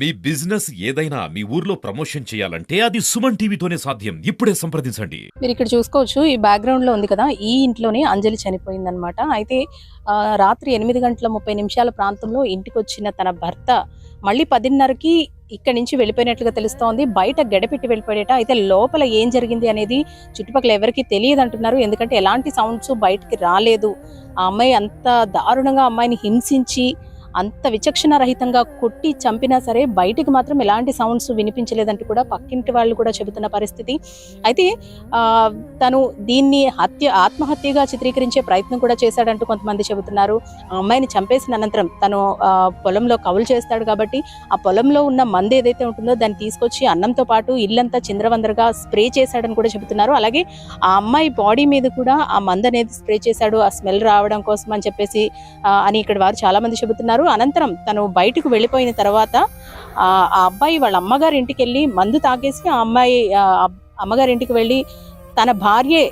మీ business ఏదైనా మీ ఊర్లో promotion చేయాలంటే అది సుమన్ టీవీతోనే సాధ్యం. ఇప్పుడే సంప్రదించండి. మీరు ఇక్కడ చూసుకోవచ్చు. ఈ బ్యాక్‌గ్రౌండ్‌లో ఉంది కదా! ఈ ఇంట్లోనే అంజలి చనిపోయిందనమాట. అయితే రాత్రి 8:30 ప్రాంతంలో ఇంటికొచ్చిన తన భర్త మళ్ళీ 10:30కి ఇక్కడి నుంచి వెళ్ళిపోయినట్లుగా తెలుస్తోంది. బయట గడపెట్టి వెళ్ళిపోయాడట. అయితే లోపల ఏం జరిగింది అనేది చుట్టుపక్కల ఎవరికీ తెలియదంటున్నారు. ఎందుకంటే ఎలాంటి సౌండ్స్ బయటికి రాలేదు. ఆ అమ్మాయి అంత దారుణంగా అమ్మాయిని హింసించి అంత విచక్షణ రహితంగా కొట్టి చంపినా సరే బయటికి మాత్రం ఎలాంటి సౌండ్స్ వినిపించలేదంటూ కూడా పక్కింటి వాళ్ళు కూడా చెబుతున్న పరిస్థితి. అయితే తను దీన్ని ఆత్మహత్యగా చిత్రీకరించే ప్రయత్నం కూడా చేశాడంటూ కొంతమంది చెబుతున్నారు. ఆ అమ్మాయిని చంపేసిన అనంతరం తను పొలంలో కవులు చేస్తాడు కాబట్టి ఆ పొలంలో ఉన్న మందు ఏదైతే ఉంటుందో దాన్ని తీసుకొచ్చి అన్నంతో పాటు ఇల్లంతా చిందరవందరగా స్ప్రే చేశాడని కూడా చెబుతున్నారు. అలాగే ఆ అమ్మాయి బాడీ మీద కూడా ఆ మందు అనేది స్ప్రే చేశాడు, ఆ స్మెల్ రావడం కోసం అని చెప్పేసి అని ఇక్కడ వారు చాలా మంది చెబుతున్నారు. అనంతరం తను బయటకు వెళ్ళిపోయిన తర్వాత ఆ అబ్బాయి వాళ్ళ అమ్మగారి ఇంటికి వెళ్ళి మందు తాగేసి ఆ అమ్మాయి అమ్మగారి ఇంటికి వెళ్ళి తన భార్యే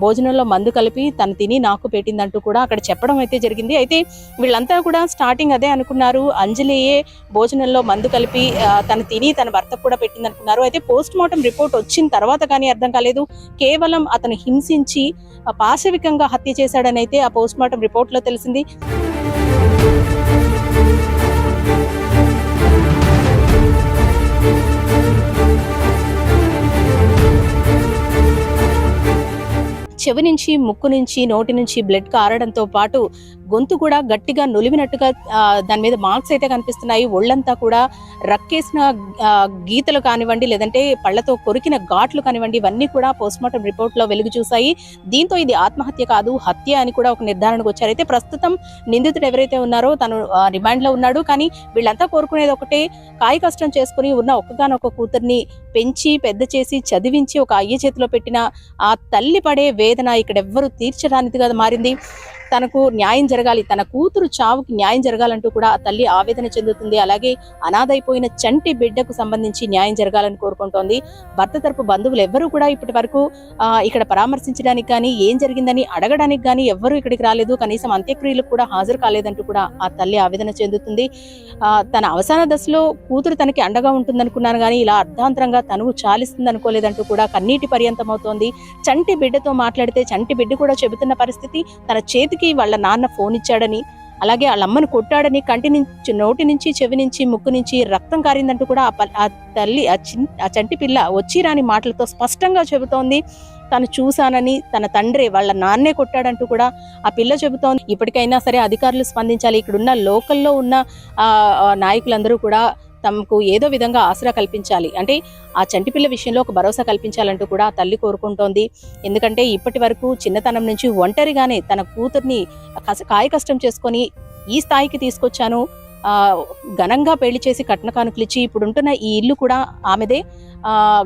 భోజనంలో మందు కలిపి తను తిని నాకు పెట్టిందంటూ కూడా అక్కడ చెప్పడం అయితే జరిగింది. అయితే వీళ్ళంతా కూడా స్టార్టింగ్ అదే అనుకున్నారు, అంజలియే భోజనంలో మందు కలిపి తను తిని తన భర్తకు కూడా పెట్టింది అనుకున్నారు. అయితే పోస్ట్ మార్టం రిపోర్ట్ వచ్చిన తర్వాత కానీ అర్థం కాలేదు, కేవలం అతను హింసించి పాశవికంగా హత్య చేశాడని అయితే ఆ పోస్ట్ మార్టం రిపోర్ట్ లో తెలిసింది. చెవి నుంచి, ముక్కు నుంచి, నోటి నుంచి బ్లడ్ కారడంతో పాటు గొంతు కూడా గట్టిగా నులిమినట్టుగా దాని మీద మార్క్స్ అయితే కనిపిస్తున్నాయి. ఒళ్ళంతా కూడా రక్కేసిన గీతలు కానివ్వండి, లేదంటే పళ్లతో కొరికిన ఘాట్లు కానివ్వండి, ఇవన్నీ కూడా పోస్ట్మార్టం రిపోర్ట్ లో వెలుగు చూశాయి. దీంతో ఇది ఆత్మహత్య కాదు, హత్య అని కూడా ఒక నిర్ధారణకు వచ్చారు. అయితే ప్రస్తుతం నిందితుడు ఎవరైతే ఉన్నారో తను రిమాండ్ లో ఉన్నాడు. కానీ వీళ్ళంతా కోరుకునేది ఒకటే, కాయ కష్టం చేసుకుని ఉన్న ఒక్కగానొక్క కూతుర్ని పెంచి పెద్ద చేసి చదివించి ఒక అయ్య చేతిలో పెట్టిన ఆ తల్లి పడే వేదన ఇక్కడ ఎవ్వరూ తీర్చడానిదిగా మారింది. తనకు న్యాయం జరగాలి, తన కూతురు చావుకి న్యాయం జరగాలంటూ కూడా ఆ తల్లి ఆవేదన చెందుతుంది. అలాగే అనాథైపోయిన చంటి బిడ్డకు సంబంధించి న్యాయం జరగాలని కోరుకుంటోంది. భర్త తరపు బంధువులు ఎవ్వరూ కూడా ఇప్పటి వరకు ఇక్కడ పరామర్శించడానికి కానీ, ఏం జరిగిందని అడగడానికి కానీ ఎవ్వరూ ఇక్కడికి రాలేదు. కనీసం అంత్యక్రియలకు కూడా హాజరు కాలేదంటూ కూడా ఆ తల్లి ఆవేదన చెందుతుంది. తన అవసాన దశలో కూతురు తనకి అండగా ఉంటుందనుకున్నాను కానీ ఇలా అర్ధాంతరంగా తనువు చాలిస్తుంది అనుకోలేదంటూ కూడా కన్నీటి పర్యంతం అవుతోంది. చంటి బిడ్డతో మాట్లాడితే చంటి బిడ్డ కూడా చెబుతున్న పరిస్థితి, తన చేతికి వాళ్ళ నాన్న ఫోన్ ఇచ్చాడని, అలాగే వాళ్ళ అమ్మను కొట్టాడని, కంటి నుంచి, నోటి నుంచి, చెవి నుంచి, ముక్కు నుంచి రక్తం కారిందంటూ కూడా ఆ తల్లి ఆ చంటి పిల్ల వచ్చి రాని మాటలతో స్పష్టంగా చెబుతోంది. తను చూశానని, తన తండ్రి వాళ్ళ నాన్నే కొట్టాడంటూ కూడా ఆ పిల్ల చెబుతోంది. ఇప్పటికైనా సరే అధికారులు స్పందించాలి. ఇక్కడున్న లోకల్లో ఉన్న నాయకులందరూ కూడా తమకు ఏదో విధంగా ఆసరా కల్పించాలి, అంటే ఆ చంటిపిల్ల విషయంలో ఒక భరోసా కల్పించాలంటూ కూడా ఆ తల్లి కోరుకుంటోంది. ఎందుకంటే ఇప్పటి వరకు చిన్నతనం నుంచి ఒంటరిగానే తన కూతుర్ని కాయ కష్టం చేసుకొని ఈ స్థాయికి తీసుకొచ్చాను, ఘనంగా పెళ్లి చేసి కట్న కానుకలిచ్చి ఇప్పుడుంటున్న ఈ ఇల్లు కూడా ఆమెదే.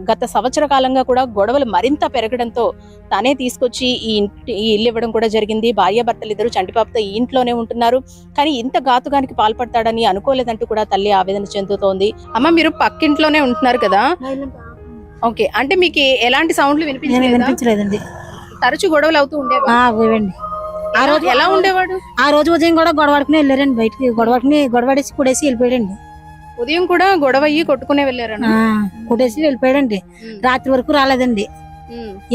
గత సంవత్సర కాలంగా కూడా గొడవలు మరింత పెరగడంతో తానే తీసుకొచ్చి ఈ ఇల్లు ఇవ్వడం కూడా జరిగింది. భార్యాభర్తలు ఇద్దరు చంటిపాపతో ఈ ఇంట్లోనే ఉంటున్నారు. కానీ ఇంత ఘాతుకానికి పాల్పడతాడని అనుకోలేదంటూ కూడా తల్లి ఆవేదన చెందుతోంది. అమ్మ, మీరు పక్కింట్లోనే ఉంటున్నారు కదా? ఓకే, అంటే మీకు ఎలాంటి సౌండ్లు వినిపించలేదండి? తరచు గొడవలు అవుతూ ఉండేవి? ఆ రోజు ఎలా ఉండేవాడు? ఆ రోజు ఉదయం కూడా గొడవడుకుని వెళ్ళారండి, బయటికి గొడవడేసి కుడేసి వెళ్ళిపోయాడండి. ఉదయం కూడా గొడవ అయ్యి కొట్టుకునే వెళ్ళారు, కుడేసి వెళ్ళిపోయాడండి. రాత్రి వరకు రాలేదండి.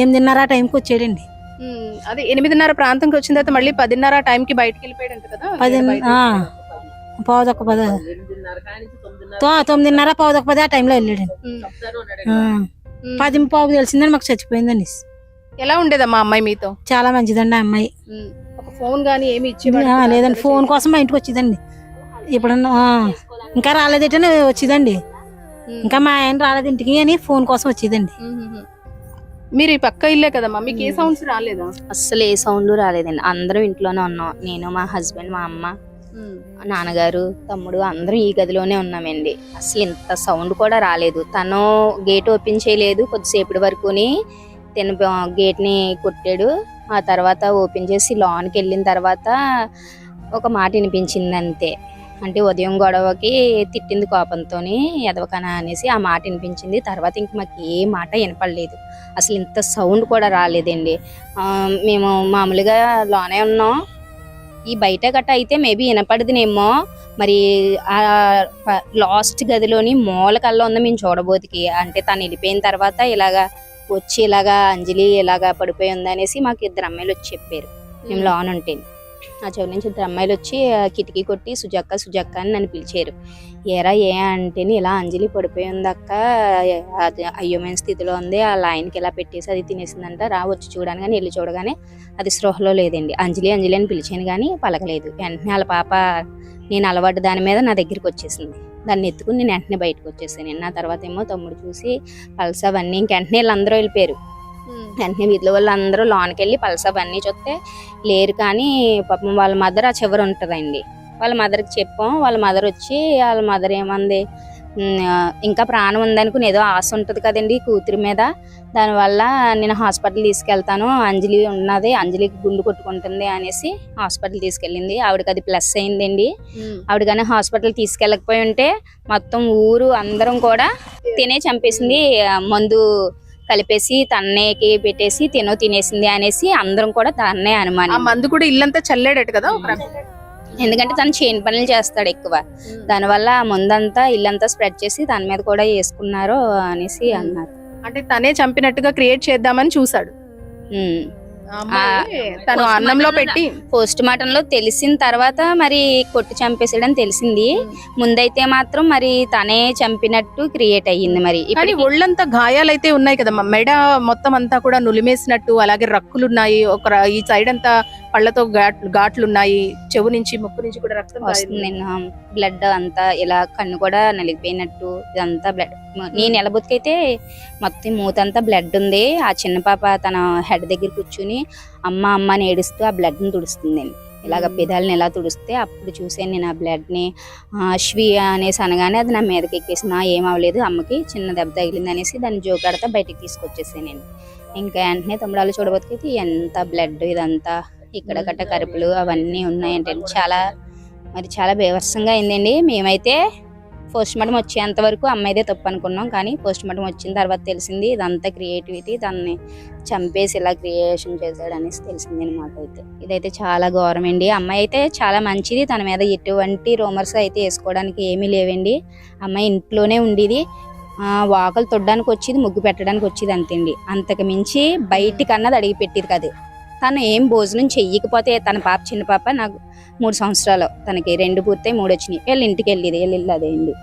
8:30 టైంకి వచ్చాడండి. అదే 8:30 ప్రాంతంకి వచ్చిన తర్వాత మళ్ళీ 10:30 టైంకి బయటకు వెళ్ళిపోయాడంట కదా? 9:10 9:30 ఆ టైంలో వెళ్ళాడండి. 10:15 తెలిసిందని మాకు చచ్చిపోయిందండి. ఎలా ఉండేదమ్మా అమ్మాయి మీతో? చాలా మంచిదండి ఆ అమ్మాయి. ఒక ఫోన్ గానీ ఏమి లేదండి, ఫోన్ కోసం మా ఇంటికి వచ్చిందండి. ఎప్పుడన్నా ఇంకా రాలేదేటని వచ్చిందండి. ఇంకా మా ఆయన రాలేదు ఇంటికి అని ఫోన్ కోసం వచ్చిందండి. మీరు ఈ పక్క ఇల్లే కదమ్మా, మీకు ఏ సౌండ్స్ రాలేదా? అస్సలు ఏ సౌండ్ రాలేదండి. అందరం ఇంట్లోనే ఉన్నాం. నేను, మా హస్బెండ్, మా అమ్మ, నాన్నగారు, తమ్ముడు అందరం ఈ గదిలోనే ఉన్నామండి. అసలు ఇంత సౌండ్ కూడా రాలేదు. తను గేట్ ఓపెన్ చేయలేదు కొద్దిసేపటి వరకుని. తను గేట్ని కొట్టాడు. ఆ తర్వాత ఓపెన్ చేసి లోనికి వెళ్ళిన తర్వాత ఒక మాట వినిపించింది అంతే. అంటే ఉదయం గొడవకి తిట్టింది కోపంతో, ఎదవకనా అనేసి ఆ మాట వినిపించింది. తర్వాత ఇంక మాకు ఏ మాట వినపడలేదు. అసలు ఇంత సౌండ్ కూడా రాలేదండి. మేము మామూలుగా లోనే ఉన్నాం. ఈ బయట గట్ట అయితే మేబీ వినపడదునేమో, మరి ఆ లాస్ట్ గదిలోని మూలకల్లా ఉంది మేము చూడబోతికి. అంటే తను వెళ్ళిపోయిన తర్వాత ఇలాగా వచ్చి ఇలాగా అంజలి ఇలాగా పడిపోయి ఉంది అనేసి మాకు 2 అమ్మాయిలు వచ్చి చెప్పారు. మేము లోన్ ఉంటే ఆ చెవి నుంచి 2 అమ్మాయిలు వచ్చి కిటికీ కొట్టి సుజక్క సుజక్క అని నన్ను పిలిచారు. ఏరా ఏ అంటేని ఇలా అంజలి పడిపోయి ఉంది అక్క, అది అయ్యోమైన స్థితిలో ఉంది, ఆ లైన్కి ఇలా పెట్టేసి అది తినేసిందంట, రా వచ్చి చూడని. కానీ వెళ్ళి చూడగానే అది స్పృహలో లేదండి. అంజలి అంజలి అని పిలిచాను కానీ పలకలేదు. వెంటనే వాళ్ళ పాప నేను అలవాటు దాని మీద నా దగ్గరికి వచ్చేసింది. దాన్ని ఎత్తుకుని నేను వెంటనే బయటకు వచ్చేసాను. నా తర్వాత ఏమో తమ్ముడు చూసి పల్స్ అవన్నీ ఇంకెంటనే వీళ్ళందరూ వెళ్ళిపోయారు. వెంటనే వీధిలో వాళ్ళు అందరూ లోనికి వెళ్ళి పల్స్ అవన్నీ చూస్తే లేరు. కానీ పాపం వాళ్ళ మదర్ ఆ చివరి ఉంటుందండి. వాళ్ళ మదర్కి చెప్పాం. వాళ్ళ మదర్ వచ్చి వాళ్ళ మదర్ ఏమంది, ఇంకా ప్రాణం ఉందనుకుని ఏదో ఆశ ఉంటుంది కదండి కూతురి మీద, దానివల్ల నేను హాస్పిటల్ తీసుకెళ్తాను, అంజలి ఉన్నది, అంజలికి గుండు కొట్టుకుంటుంది అనేసి హాస్పిటల్ తీసుకెళ్ళింది. ఆవిడకి అది ప్లస్ అయిందండి. ఆవిడ కానీ హాస్పిటల్ తీసుకెళ్ళకపోయి ఉంటే మొత్తం ఊరు అందరం కూడా తినే చంపేసింది, మందు కలిపేసి తన్నేకి పెట్టేసి తినేసింది అనేసి అందరం కూడా తన్నే అనుమానం. మందు కూడా ఇల్లంతా చల్లాడట కదా, ఎందుకంటే తను చేను పనులు చేస్తాడు ఎక్కువ, దానివల్ల ముందంతా ఇల్లంతా స్ప్రెడ్ చేసి దాని మీద కూడా వేసుకున్నారు అనేసి అన్నారు. అంటే తనే చంపినట్టుగా క్రియేట్ చేద్దామని చూసాడు. తను అన్నంలో పెట్టి పోస్ట్ మార్టం లో తెలిసిన తర్వాత మరి కొట్టి చంపేసాడని తెలిసింది. ముందైతే మాత్రం మరి తనే చంపినట్టు క్రియేట్ అయ్యింది. మరి కానీ ఒళ్ళంతా గాయాలైతే ఉన్నాయి కదా, మెడ మొత్తం అంతా కూడా నులిమేసినట్టు, అలాగే రక్కులు ఉన్నాయి, ఈ సైడ్ అంతా పళ్ళతో ఘాట్లు ఉన్నాయి, చెవు నుంచి ముక్కు నుంచి కూడా రక్తం వస్తుంది. బ్లడ్ అంతా ఇలా కన్ను కూడా నలిగిపోయినట్టు ఇదంతా బ్లడ్. నేను ఎలబొతికైతే మొత్తం మూతంతా బ్లడ్ ఉంది. ఆ చిన్న పాప తన హెడ్ దగ్గర కూర్చుని అమ్మ అమ్మ అని ఏడుస్తూ ఆ బ్లడ్ ని తుడుస్తుందండి. ఇలాగ పెదాలని ఎలా తుడిస్తే అప్పుడు చూసాను నేను ఆ బ్లడ్ ని. అశ్వి అనేసి అనగానే అది నా మీదకి ఎక్కేసి ఏం అవ్వలేదు, అమ్మకి చిన్న దెబ్బ తగిలింది అనేసి దాన్ని జోకాడతా బయటకు తీసుకొచ్చేసాను. ఇంకా వెంటనే తమ్ముడాలు చూడబోతుకైతే ఎంత బ్లడ్ ఇదంతా ఇక్కడ గట్ట కరుపులు అవన్నీ ఉన్నాయంటే చాలా బీభత్సంగా అయిందండి. మేమైతే పోస్ట్ మార్టం వచ్చేంత వరకు అమ్మాయిదే తప్పు అనుకున్నాం. కానీ పోస్ట్ మార్టం వచ్చిన తర్వాత తెలిసింది ఇదంతా క్రియేటివిటీ, దాన్ని చంపేసి ఇలా క్రియేషన్ చేశాడు అనేసి తెలిసింది మాకైతే. ఇదైతే చాలా ఘోరం అండి. అమ్మాయి అయితే చాలా మంచిది, తన మీద ఎటువంటి రూమర్స్ అయితే వేసుకోవడానికి ఏమీ లేవండి. అమ్మాయి ఇంట్లోనే ఉండేది, వాకలు తొడ్డానికి వచ్చేది, ముగ్గు పెట్టడానికి వచ్చేది అంతేండి. అంతకు మించి బయటికి అన్నది అడిగి పెట్టేది కాదు. తను ఏం భోజనం చెయ్యకపోతే తన పాప చిన్న పాప నాకు 3 సంవత్సరాలు, తనకి 2 పూర్తయి 3 వచ్చినాయి. వీళ్ళ ఇంటికి వెళ్ళేది, అదేండి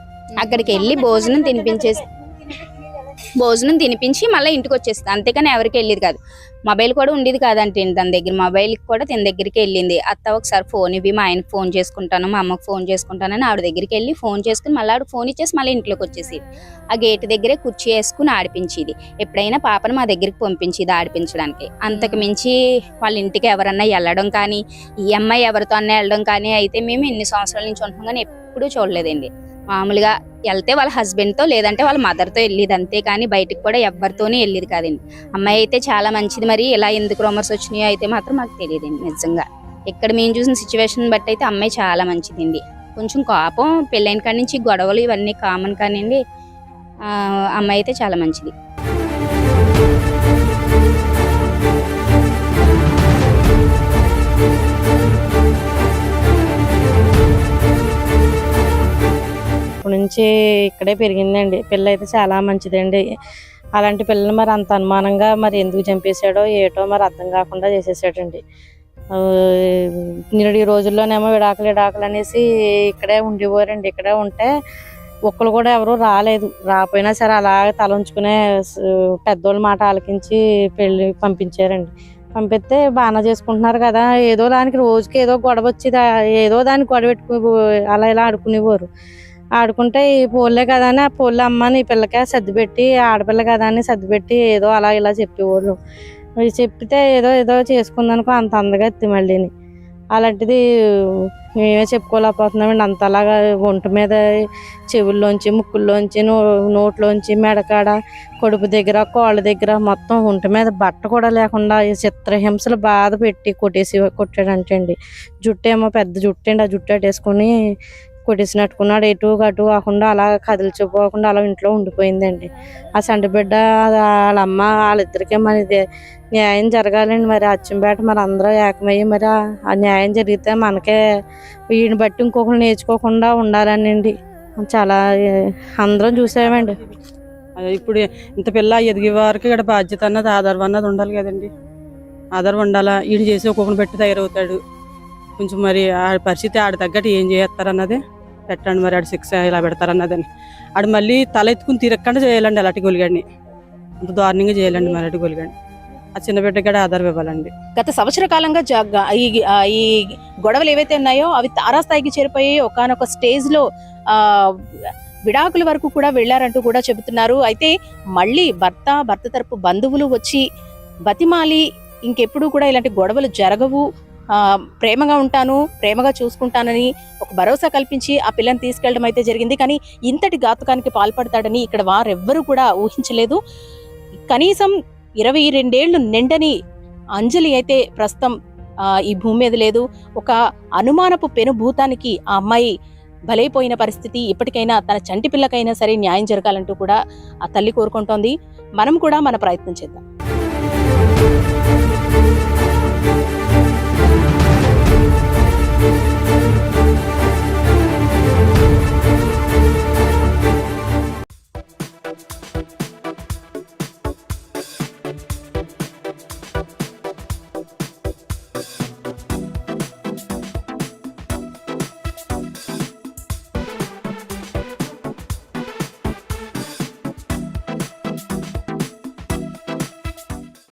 అక్కడికి వెళ్ళి భోజనం తినిపించి మళ్ళీ ఇంటికి వచ్చేస్తుంది. అంతేకాని ఎవరికి వెళ్ళేది కాదు. మొబైల్ కూడా ఉండేది కాదంటే తన దగ్గర, మొబైల్ కూడా తన దగ్గరికి వెళ్ళింది. అత్త ఒకసారి ఫోన్ ఇవి, మా ఆయనకు ఫోన్ చేసుకుంటాను, మా అమ్మకు ఫోన్ చేసుకుంటానని ఆవిడ దగ్గరికి వెళ్ళి ఫోన్ చేసుకుని మళ్ళీ ఆవిడ ఫోన్ ఇచ్చేసి మళ్ళీ ఇంట్లోకి వచ్చేసి ఆ గేట్ దగ్గరే కుర్చీ వేసుకుని ఆడిపించేది. ఎప్పుడైనా పాపను మా దగ్గరికి పంపించేది ఆడిపించడానికి. అంతకు మించి వాళ్ళ ఇంటికి ఎవరన్నా వెళ్ళడం కానీ, ఈ అమ్మాయి ఎవరితో అన్నా వెళ్ళడం కానీ అయితే మేము ఎన్ని సంవత్సరాల నుంచి ఉంటున్నాం కానీ ఎప్పుడూ చూడలేదండి. మామూలుగా వెళ్తే వాళ్ళ హస్బెండ్తో లేదంటే వాళ్ళ మదర్తో వెళ్ళేది, అంతే కానీ బయటికి కూడా ఎవరితోనే వెళ్ళేది కాదండి. అమ్మాయి అయితే చాలా మంచిది. మరి ఇలా ఎందుకు రూమర్స్ వచ్చినాయో అయితే మాత్రం మాకు తెలియదండి నిజంగా. ఇక్కడ మేము చూసిన సిచ్యువేషన్ బట్టి అయితే అమ్మాయి చాలా మంచిదండి. కొంచెం కోపం, పెళ్ళైన కాడి నుంచి గొడవలు ఇవన్నీ కామన్ కానివ్వండి. అమ్మాయి అయితే చాలా మంచిది. నుంచి ఇక్కడే పెరిగిందండి. పిల్ల అయితే చాలా మంచిదండి. అలాంటి పిల్లని మరి అంత అనుమానంగా మరి ఎందుకు చంపేశాడో ఏటో మరి అర్థం కాకుండా చేసేసాడండి. నిన్నటి రోజుల్లోనేమో విడాకులు అనేసి ఇక్కడే ఉండిపోయారండి. ఇక్కడే ఉంటే ఒక్కరు కూడా ఎవరు రాలేదు. రాకపోయినా సరే అలాగే తల ఉంచుకునే పెద్దోళ్ళ మాట ఆలకించి పెళ్ళి పంపించారండి. పంపిస్తే బాగా చేసుకుంటున్నారు కదా, ఏదో దానికి రోజుకి ఏదో గొడవ వచ్చేది, ఏదో దానికి గొడవ పెట్టుకుని అలా ఇలా ఆడుకునేవారు. ఆడుకుంటే ఈ పోలే కదా అని ఆ పోలే అమ్మని ఈ పిల్లకే సర్దిపెట్టి, ఆడపిల్ల కదా అని సర్దిపెట్టి ఏదో అలా ఇలా చెప్పేవాళ్ళు. చెప్తే ఏదో చేసుకుందనుకో అంత అందగా ఎత్తి మళ్ళీని. అలాంటిది మేమే చెప్పుకోలేకపోతున్నామండి. అంతలాగా ఒంటి మీద చెవుల్లోంచి, ముక్కుల్లోంచి, నోట్లోంచి, మెడకాడ, కడుపు దగ్గర, కాళ్ళ దగ్గర మొత్తం ఒంటి మీద బట్ట కూడా లేకుండా చిత్రహింసలు బాధ పెట్టి కొట్టాడంటే అండి. జుట్టు ఏమో పెద్ద జుట్టు అండి, ఆ జుట్టు అట్టేసుకుని కొట్టేసినట్టుకున్నాడు. ఎటు అటు కాకుండా అలా కదిలిచిపోకుండా అలా ఇంట్లో ఉండిపోయిందండి. ఆ సంటి బిడ్డ వాళ్ళ అమ్మ వాళ్ళిద్దరికే మరి న్యాయం జరగాలండి. మరి అచ్చంపేట మరి అందరూ ఏకమయ్యి మరి ఆ న్యాయం జరిగితే మనకే వీడిని బట్టి ఇంకొకరు నేర్చుకోకుండా ఉండాలనండి. చాలా అందరం చూసామండి. అదే ఇప్పుడు ఇంత పిల్ల ఎదిగే వారికి ఇక్కడ బాధ్యత అన్నది ఆధారం అన్నది ఉండాలి కదండి. ఆధారం ఉండాలా. ఈడు చేసి ఒక్కొక్కరిని బట్టి తయారవుతాడు. కొంచెం మరి ఆ పరిస్థితి ఆడ తగ్గట్టు ఏం చేస్తారన్నదే పెట్టండి. మరి ఆడు శిక్ష ఇలా పెడతారన్నదని ఆడు మళ్ళీ తల ఎత్తుకుని తిరగకుండా చేయాలండి. అలాంటి గొలిగాడిని అంత దారుణంగా చేయాలండి. మరి అటు గొలిగాడిని ఆ చిన్న బిడ్డకి ఆధారం ఇవ్వాలండి. గత సంవత్సర కాలంగా ఈ గొడవలు ఏవైతే ఉన్నాయో అవి తారాస్థాయికి చేరిపోయి ఒకానొక స్టేజ్ లో విడాకుల వరకు కూడా వెళ్లారంటూ కూడా చెబుతున్నారు. అయితే మళ్ళీ భర్త తరపు బంధువులు వచ్చి బతిమాలి ఇంకెప్పుడు కూడా ఇలాంటి గొడవలు జరగవు, ప్రేమగా ఉంటాను, ప్రేమగా చూసుకుంటానని ఒక భరోసా కల్పించి ఆ పిల్లని తీసుకెళ్లడం అయితే జరిగింది. కానీ ఇంతటి ఘాతుకానికి పాల్పడతాడని ఇక్కడ వారెవ్వరూ కూడా ఊహించలేదు. కనీసం 22 ఏళ్లు నిండని అంజలి అయితే ప్రస్తుతం ఈ భూమి మీద లేదు. ఒక అనుమానపు పెనుభూతానికి ఆ అమ్మాయి బలైపోయిన పరిస్థితి. ఇప్పటికైనా తన చంటి పిల్లకైనా సరే న్యాయం జరగాలంటూ కూడా ఆ తల్లి కోరుకుంటోంది. మనం కూడా మన ప్రయత్నం చేద్దాం.